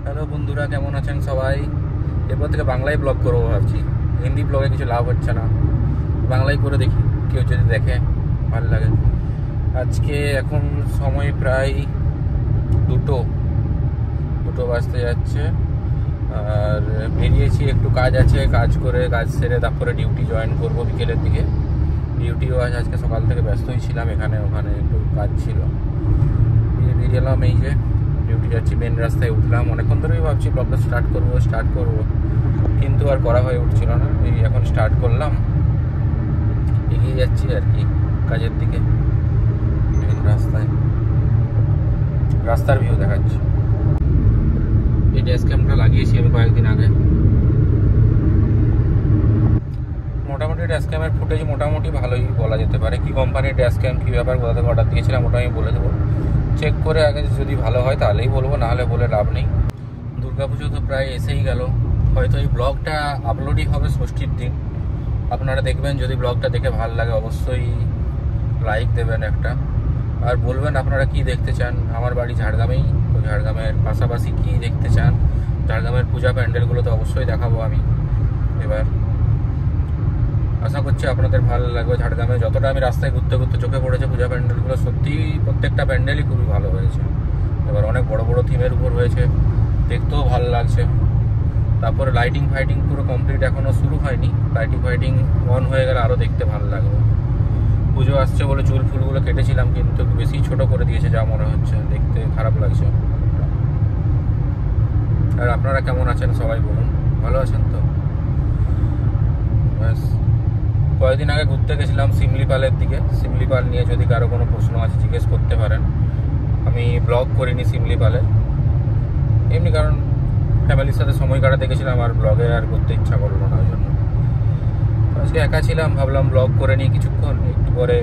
Hello বন্ধুরা, কেমন আছেন সবাই? এরপর থেকে বাংলায় ব্লগ করবো ভাবছি। হিন্দি ব্লগে কিছু লাভ হচ্ছে না, বাংলায় করে দেখি, কেউ যদি দেখে ভালো লাগে। আজকে এখন সময় প্রায় দুটো বাজতে যাচ্ছে, আর বেরিয়েছি, একটু কাজ আছে, কাজ করে কাজ সেরে তারপরে ডিউটি জয়েন করব বিকেলের দিকে। ডিউটিও আজকে সকাল থেকে ব্যস্তই ছিলাম, এখানে ওখানে একটু কাজ ছিল, বেরিয়ে এলাম। এই যে ডিউটি যাচ্ছি, মেন রাস্তায় উঠলাম। অনেকক্ষণ ধরেই ভাবছি ব্লগটা স্টার্ট করব, কিন্তু আর করা হয়ে উঠছিল না। এই এখন স্টার্ট করলাম, এগিয়ে যাচ্ছি আর কি কাজের দিকে। মেন রাস্তার ভিউ দেখাচ্ছি। এই ড্যাশ ক্যামটা লাগিয়েছি আমি কয়েকদিন আগে। মোটামুটি ড্যাশ ক্যামের ফুটেজ মোটামুটি ভালোই বলা যেতে পারে। কি কোম্পানির ড্যাশ ক্যাম, কী ব্যাপার, কোথা থেকে অর্ডার দিয়েছিলাম ওটা আমি বলে দেবো। চেক করে আগে যদি ভালো হয় তাহলেই বলবো, নাহলে বলে লাভ নেই। দুর্গাপুজো তো প্রায় এসেই গেল, হয়তো এই ব্লগটা আপলোডই হবে ষষ্ঠীর দিন। আপনারা দেখবেন, যদি ব্লগটা দেখে ভালো লাগে অবশ্যই লাইক দেবেন একটা, আর বলবেন আপনারা কি দেখতে চান। আমার বাড়ি ঝাড়গ্রামেই, তো ঝাড়গ্রামের পাশাপাশি কি দেখতে চান। ঝাড়গ্রামের পূজা প্যান্ডেলগুলো তো অবশ্যই দেখাবো আমি এবার। আশা করছি আপনাদের ভালো লাগবে। ঝাড়গ্রামে যতটা আমি রাস্তায় ঘুরতে ঘুরতে চোখে পড়েছে পূজা প্যান্ডেলগুলো, সত্যিই প্রত্যেকটা প্যান্ডেলই খুবই ভালো হয়েছে। এবার অনেক বড় বড় থিমের উপর হয়েছে, দেখতেও ভালো লাগছে। তারপরে লাইটিং ফাইটিং পুরো কমপ্লিট এখনও শুরু হয়নি, লাইটিং ফাইটিং অন হয়ে গেলে আরও দেখতে ভালো লাগবে। পুজো আসছে বলে চুল ফুলগুলো কেটেছিলাম, কিন্তু বেশি ছোট করে দিয়েছে যা মনে হচ্ছে, দেখতে খারাপ লাগছে। আর আপনারা কেমন আছেন সবাই বলুন, ভালো আছেন তো? ব্যাস, কয়েকদিন আগে ঘুরতে গেছিলাম শিমলিপালের দিকে। শিমলিপাল নিয়ে যদি কারো কোনো প্রশ্ন আছে জিজ্ঞেস করতে পারেন। আমি ব্লগ করিনি শিমলিপালে, এমনি কারণ ফ্যামিলির সাথে সময় কাটাতে গেছিলাম, আর ব্লগে আর করতে ইচ্ছা করলো না, ওই জন্য। আজকে একা ছিলাম, ভাবলাম ব্লগ করে নিই কিছুক্ষণ। একটু পরে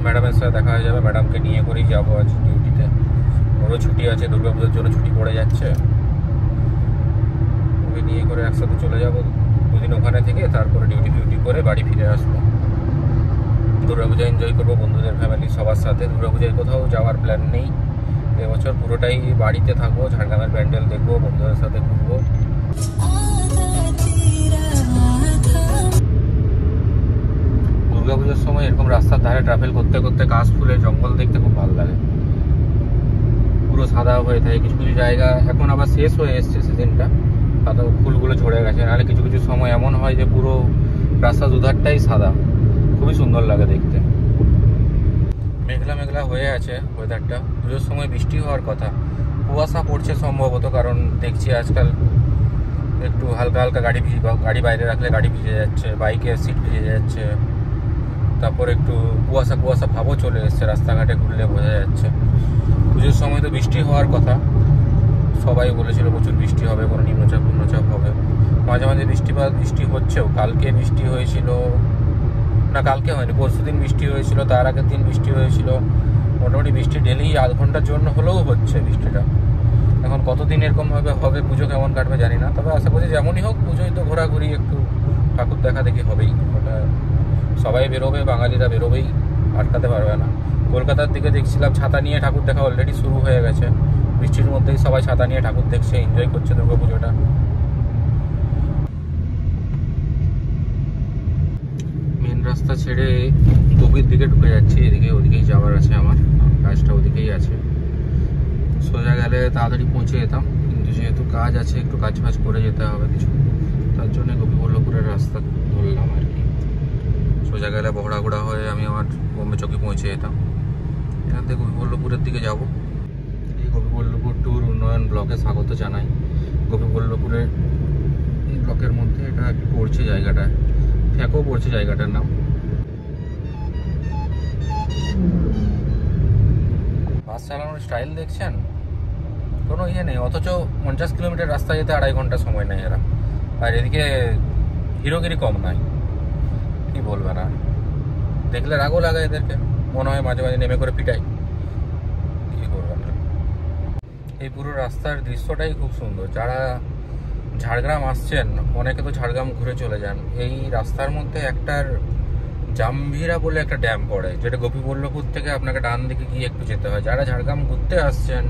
ম্যাডামের সাথে দেখা হয়ে যাবে, ম্যাডামকে নিয়ে করেই যাবো আজ ডিউটিতে। ওরও ছুটি আছে, দুর্গাপুজোর জন্য ছুটি পড়ে যাচ্ছে, ওকে নিয়ে করে একসাথে চলে যাবো। দুদিন ওখানে থেকে তারপরে ডিউটি করে বাড়ি ফিরে আসবো। দুর্গাপূজা এনজয় করবো বন্ধুদের, ফ্যামিলি সবার সাথে। দুর্গাপূজায় কোথাও যাওয়ার প্ল্যান নেই এবছর, পুরোটাই বাড়িতে থাকবো, ঝাড়গ্রামের প্যান্ডেল দেখবো, বন্ধুদের সাথে ঘুরবো। দুর্গাপূজার সময় এরকম রাস্তার ধারে ট্রাভেল করতে করতে কাশফুলের জঙ্গল দেখতে খুব ভালো লাগে। পুরো সাদা হয়ে থাকে, কিছু কিছু জায়গা এখন আবার শেষ হয়ে এসছে সিজনটা, সাদা ফুলগুলো ঝরে গেছে। নাহলে কিছু কিছু সময় এমন হয় যে পুরো রাস্তা দুধারটাই সাদা, খুবই সুন্দর লাগে দেখতে। মেঘলা মেঘলা হয়ে আছে ওয়েদারটা, পুজোর সময় বৃষ্টি হওয়ার কথা। কুয়াশা পড়ছে সম্ভবত, কারণ দেখছি আজকাল একটু হালকা হালকা গাড়ি বাইরে রাখলে গাড়ি ভিজে যাচ্ছে, বাইকের সিট ভিজে যাচ্ছে। তারপর একটু কুয়াশা ভাবও চলে এসছে, রাস্তাঘাটে ঘুরলে বোঝা যাচ্ছে। পুজোর সময় তো বৃষ্টি হওয়ার কথা, সবাই বলেছিল প্রচুর বৃষ্টি হবে, কোনো নিম্নচাপ হবে। মাঝে মাঝে বৃষ্টি হচ্ছেও। কালকে বৃষ্টি হয়েছিল, না কালকে হয়নি, পরশু দিন বৃষ্টি হয়েছিল, তার আগের দিন বৃষ্টি হয়েছিল। মোটামুটি বৃষ্টি ডেলি আধ ঘন্টার জন্য হলেও হচ্ছে বৃষ্টিটা। এখন কতদিন এরকমভাবে হবে, পুজো কেমন কাটবে জানি না। তবে আশা করছি যেমনই হোক, পুজোয় তো ঘোরাঘুরি, একটু ঠাকুর দেখা দেখি হবেই। ওটা সবাই বেরোবে, বাঙালিরা বেরোবেই, আটকাতে পারবে না। কলকাতার দিকে দেখছিলাম ছাতা নিয়ে ঠাকুর দেখা অলরেডি শুরু হয়ে গেছে। বৃষ্টির মধ্যেই সবাই ছাতা নিয়ে ঠাকুর দেখছে, এনজয় করছে দুর্গাপুজোটা। মেন রাস্তা ছেড়ে গভীর দিকে ঢুকে যাচ্ছি, ওদিকেই যাওয়ার আছে আমার, কাজটা ওদিকেই আছে। সোজা গেলে তাড়াতাড়ি পৌঁছে যেতাম, কিন্তু যেহেতু কাজ আছে, একটু কাজ করে যেতে হবে কিছু, তার জন্য গোপীবল্লভপুরের রাস্তা ধরলাম আর কি। সোজা গেলে বহড়াগুড়া হয়ে আমি আমার বোম্বে চৌকি পৌঁছে যেতাম। এখান থেকে গোপীবল্লভপুরের দিকে যাব। এই গোপীবল্লভপুর ট্যুর উন্নয়ন ব্লকে স্বাগত জানাই। গোপীবল্লভপুরের এই ব্লকের মধ্যে এটা পড়ছে জায়গাটা, ফ্যাকো পড়ছে জায়গাটার নাম। বাস চালানোর স্টাইল দেখছেন, কোনো ইয়ে নেই, অথচ 50 কিলোমিটার রাস্তা যেতে 2.5 ঘন্টা সময় নেয় এরা। আর এদিকে হিরোগিরি কম নাই, কি বলবে না। দেখলে রাগও লাগে এদেরকে, মনে হয় মাঝে মাঝে নেমে করে পিটাই, কি করবেন না। এই পুরো রাস্তার দৃশ্যটাই খুব সুন্দর। যারা ঝাড়গ্রাম আসছেন, অনেকে তো ঝাড়গ্রাম ঘুরে চলে যান। এই রাস্তার মধ্যে একটার জাম্ভিরা বলে একটা ড্যাম পড়ে, যেটা গোপীবল্লভপুর থেকে আপনাকে ডান দিকে গিয়ে একটু যেতে হয়। যারা ঝাড়গ্রাম ঘুরতে আসছেন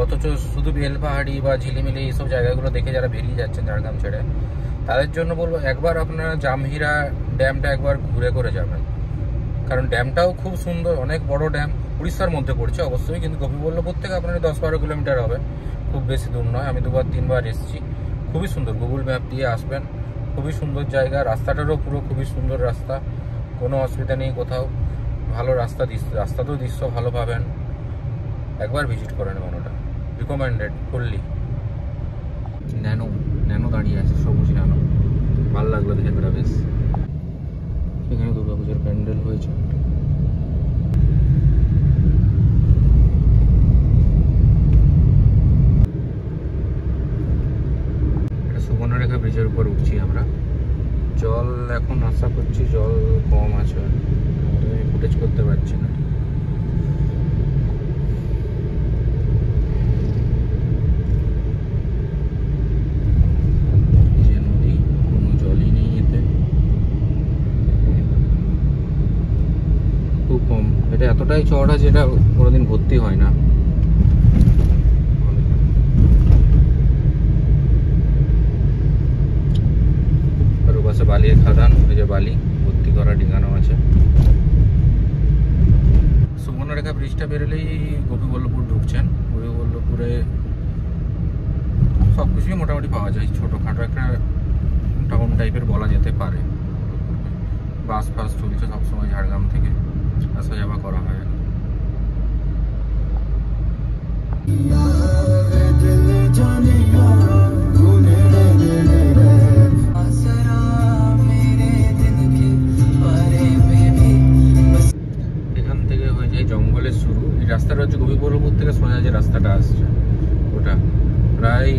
অথচ শুধু বেলপাহাড়ি বা ঝিলিমিলি এইসব জায়গাগুলো দেখে যারা বেরিয়ে যাচ্ছেন ঝাড়গ্রাম ছেড়ে, তাদের জন্য বলবো একবার আপনারা জামহিরা ড্যামটা একবার ঘুরে করে যাবেন। কারণ ড্যামটাও খুব সুন্দর, অনেক বড় ড্যাম, উড়িষ্যার মধ্যে পড়ছে অবশ্যই, কিন্তু গোপীবল্লভপুর থেকে আপনার 10-12 কিলোমিটার হবে, খুব বেশি দূর নয়। আমি 2-3 বার এসেছি, খুবই সুন্দর। গুগল ম্যাপ দিয়ে আসবেন, খুবই সুন্দর জায়গা। রাস্তাটারও পুরো খুবই সুন্দর রাস্তা, কোনো অসুবিধা নেই কোথাও, ভালো রাস্তাতেও দৃশ্য ভালো পাবেন। একবার ভিজিট করে নেবেন, ওটা রিকমেন্ডেড ফুললি। ন্যানো দাঁড়িয়ে আছে, সবুজ ন্যানো, ভালো লাগলো দেখে ওটা বেশ। এখানে দুর্গাপুজোর প্যান্ডেল হয়েছে। সুবর্ণরেখা ব্রিজের উপর উঠছি আমরা। জল এখন আশা করছি জল কম আছে, ফুটেজ করতে পারছি না। যে নদী, কোনো জলই নেই এতে, খুব কম। এটা এতটাই চওড়া যেটা কোনোদিন ভর্তি হয় না। বালির খাদান, ওই যে বালি ভর্তি করা ডিঙানো আছে। সুবর্ণরেখা ব্রিজটা বেরোলেই গোপীবল্লভপুর ঢুকছেন। গোপীবল্লভপুরে সব কিছুই মোটামুটি পাওয়া যায়, ছোটোখাটো একটা টাউন টাইপের বলা যেতে পারে। বাস ফাস চলছে সবসময়, ঝাড়গ্রাম থেকে আসা যাওয়া করা হয়। জঙ্গলের শুরু, এই রাস্তাটা হচ্ছে গোপীবল্লভপুর থেকে সোজা যে রাস্তাটা আসছে ওটা প্রায়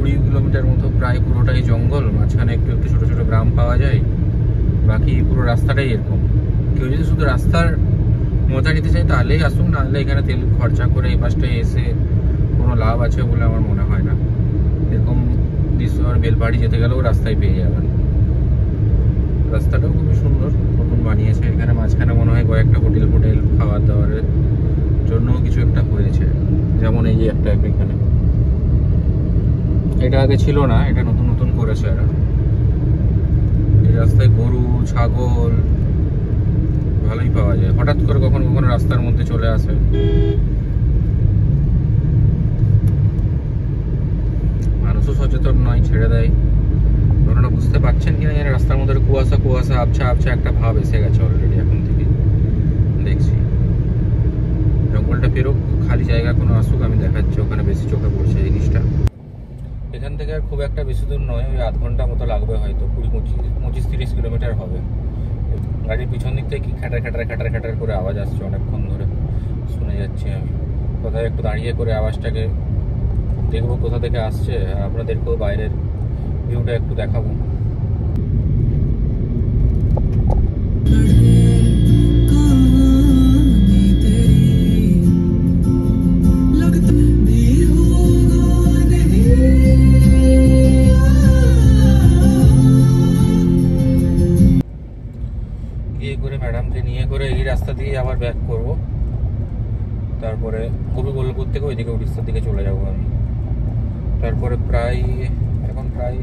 20 কিলোমিটার মতো, প্রায় পুরোটাই জঙ্গল, মাঝখানে একটু একটু ছোট ছোট গ্রাম পাওয়া যায়, বাকি পুরো রাস্তাটাই এরকম। কেউ যদি শুধু রাস্তার মজা নিতে চায় তাহলেই আসুন, নাহলে এখানে তেল খরচা করে এই পাশটায় এসে কোনো লাভ আছে বলে আমার মনে হয় না। এরকম দৃশ্য বেলপাহাড়ি যেতে গেলেও রাস্তায় পেয়ে যাবেন। রাস্তাটাও খুবই সুন্দর, নতুন বানিয়েছে। এখানে মাঝখানে মনে হয় কয়েকটা হোটেল খাবার দাবারের জন্য কিছু একটা হয়েছে, যেমন এই যে একটা এখানে, এটা আগে ছিল না, এটা নতুন নতুন করেছে এরা। এই রাস্তায় গরু ছাগল ভালোই পাওয়া যায়, হঠাৎ করে কখনো কখনো রাস্তার মধ্যে চলে আসে। মানুষও সচেতন নয়, ছেড়ে দেয়। আপনারা বুঝতে পারছেন কিনা জানি, রাস্তার মধ্যে কুয়াশা কুয়াশা আবছা আবছা একটা ভাব এসে গেছে অলরেডি এখন থেকে দেখছি। জঙ্গলটা পেরোক, খালি জায়গা কোনো আসুক, আমি দেখাচ্ছি ওখানে বেশি চোখে পড়ছে জিনিসটা। এখান থেকে আর খুব একটা বেশি দূর নয়, ওই আধ ঘন্টা মতো লাগবে হয়তো, 25-30 কিলোমিটার হবে। গাড়ির পিছন দিক থেকে কি খাটার খাটার খাটার খাটার করে আওয়াজ আসছে অনেকক্ষণ ধরে শুনে যাচ্ছি আমি। কোথাও একটু দাঁড়িয়ে করে আওয়াজটাকে দেখবো কোথা থেকে আসছে, আর আপনাদেরকেও বাইরের ভিউটা একটু দেখাবো। গিয়ে করে ম্যাডামকে নিয়ে করে এই রাস্তা দিয়ে আবার ব্যাক করব, তারপরে গোপীবল্লভপুর থেকে ওইদিকে উড়িষ্যার দিকে চলে যাব আমি। তারপরে এখন প্রায়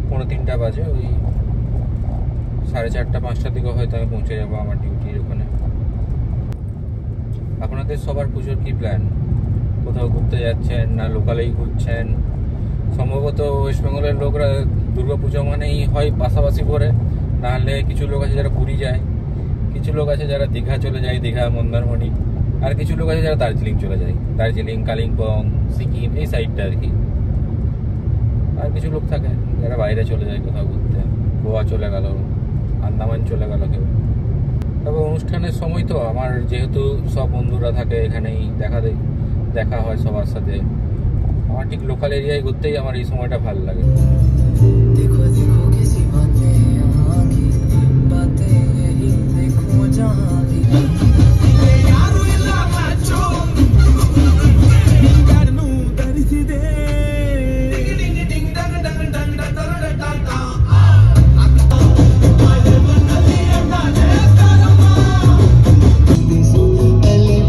3:45 বাজে, ওই 4:30-5টার দিকে হয়তো আমি পৌঁছে যাবো আমার ডিউটির ওখানে। আপনাদের সবার পুজোর কি প্ল্যান? কোথাও ঘুরতে যাচ্ছেন না লোকালেই ঘুরছেন? সম্ভবত ওয়েস্ট বেঙ্গলের লোকরা দুর্গাপুজো মানেই হয় পাশাপাশি করে, নাহলে কিছু লোক আছে যারা পুরী যায়, কিছু লোক আছে যারা দীঘা চলে যায়, দীঘা মন্দারমণি, আর কিছু লোক আছে যারা দার্জিলিং চলে যায়, দার্জিলিং কালিম্পং সিকিম এই সাইডটা আর কি। আর কিছু লোক থাকে যারা বাইরে চলে যায় কোথাও ঘুরতে, গোয়া চলে গেল, আন্দামান চলে গেল কেউ। তবে অনুষ্ঠানের সময় তো আমার যেহেতু সব বন্ধুরা থাকে এখানেই, দেখা হয় সবার সাথে। আমার ঠিক লোকাল এরিয়ায় ঘুরতেই আমার এই সময়টা ভালো লাগে।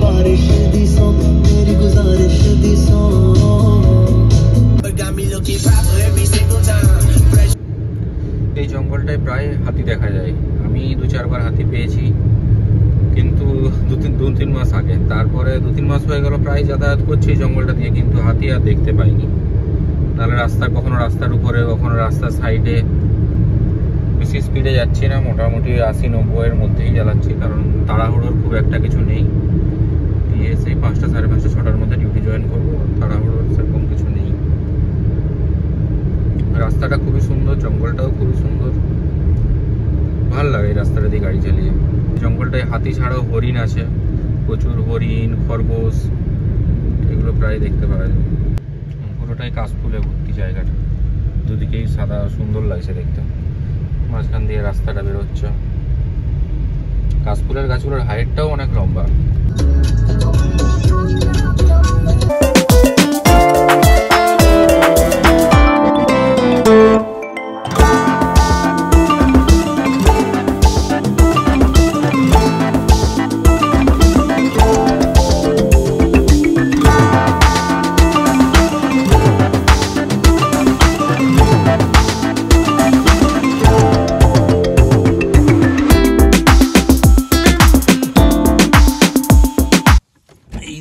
बारिश दी सौ मेरी गुजारिश दी सौ তারপরে 2-3 মাস হয়ে গেল প্রায় যাতায়াত করছি জঙ্গলটা দিয়ে, কিন্তু হাতি আর দেখতে পাইনি। তাহলে কখনো রাস্তার উপরে, কখনো রাস্তার সাইডে। বেশি স্পিডে যাচ্ছি না, মোটামুটি 80-90 এর মধ্যেই চালাচ্ছি, কারণ তাড়াহুড়োর খুব একটা কিছু নেই। দিয়ে সেই 5টা, 5:30, 6টার মধ্যে ডিউটি জয়েন করবো, তাড়াহুড়োর সেরকম কিছু নেই। রাস্তাটা খুবই সুন্দর, জঙ্গলটাও খুবই সুন্দর, ভালো লাগে এই রাস্তাটা দিয়ে গাড়ি চালিয়ে। জঙ্গলটায় হাতি ছাড়াও হরিণ আছে, প্রচুর হরিণ, খরগোশ, এগুলো প্রায় দেখতে পাওয়া যায়। পুরোটাই কাশফুলে ভর্তি জায়গাটা, দুদিকেই সাদা, সুন্দর লাগছে দেখতে। মাঝখান দিয়ে রাস্তাটা বেরোচ্ছে। কাশফুলের গাছগুলোর হাইটটাও অনেক লম্বা।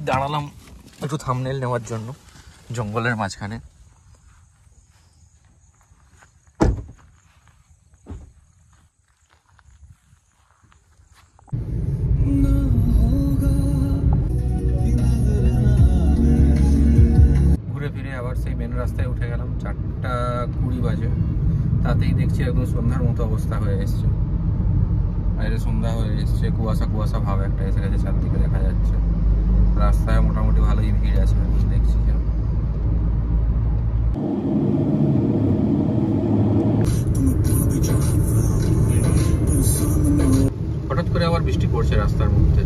দাঁড়ালাম একটু থাম্বনেল নেওয়ার জন্য জঙ্গলের মাঝখানে। ঘুরে ফিরে আবার সেই মেন রাস্তায় উঠে গেলাম। 4:20 বাজে, তাতেই দেখছি একদম সন্ধ্যার মতো অবস্থা হয়ে এসছে। বাইরে সন্ধ্যা হয়ে এসছে, কুয়াশা কুয়াশা ভাব একটা এসে গেছে, চারদিকে দেখা যাচ্ছে। রাস্তায় মোটামুটি ভালোই ভিড় আছে দেখছি। হঠাৎ করে আবার বৃষ্টি পড়ছে রাস্তার মধ্যে।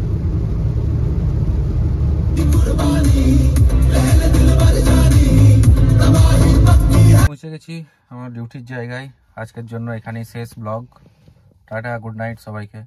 পৌঁছে গেছি আমার ডিউটির জায়গায়। আজকের জন্য এখানেই শেষ ব্লগ। টাটা, গুড নাইট সবাইকে।